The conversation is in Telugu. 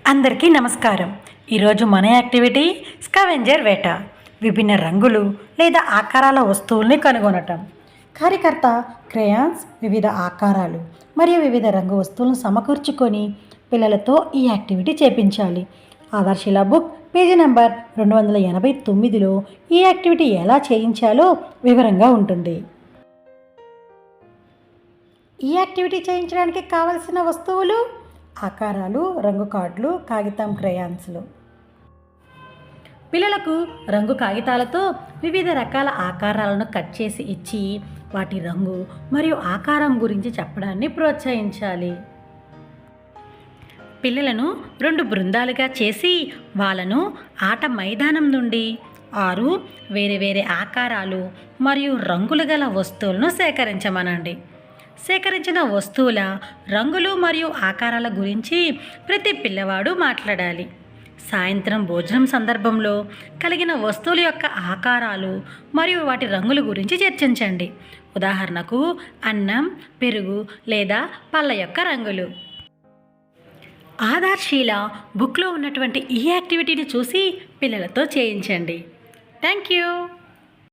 అందరికీ నమస్కారం. ఈరోజు మన యాక్టివిటీ స్కావెంజర్ వేట. విభిన్న రంగులు లేదా ఆకారాల వస్తువుల్ని కనుగొనటం. కార్యకర్త క్రేయాన్స్ వివిధ ఆకారాలు మరియు వివిధ రంగు వస్తువులను సమకూర్చుకొని పిల్లలతో ఈ యాక్టివిటీ చేపించాలి. ఆదర్శిలా బుక్ పేజీ నెంబర్ 289లో ఈ యాక్టివిటీ ఎలా చేయించాలో వివరంగా ఉంటుంది. ఈ యాక్టివిటీ చేయించడానికి కావలసిన వస్తువులు ఆకారాలు, రంగు కార్డులు, కాగితం, క్రేయాన్స్లు. పిల్లలకు రంగు కాగితాలతో వివిధ రకాల ఆకారాలను కట్ చేసి ఇచ్చి వాటి రంగు మరియు ఆకారం గురించి చెప్పడాన్ని ప్రోత్సహించాలి. పిల్లలను 2 బృందాలుగా చేసి వాళ్ళను ఆట మైదానం నుండి 6 వేరే వేరే ఆకారాలు మరియు రంగులు గల వస్తువులను సేకరించమనండి. సేకరించిన వస్తువుల రంగులు మరియు ఆకారాల గురించి ప్రతి పిల్లవాడు మాట్లాడాలి. సాయంత్రం భోజనం సందర్భంలో కలిగిన వస్తువుల యొక్క ఆకారాలు మరియు వాటి రంగుల గురించి చర్చించండి. ఉదాహరణకు అన్నం, పెరుగు లేదా పళ్ళ యొక్క రంగులు. ఆదర్శిలా బుక్లో ఉన్నటువంటి ఈ యాక్టివిటీని చూసి పిల్లలతో చేయించండి. Thank you.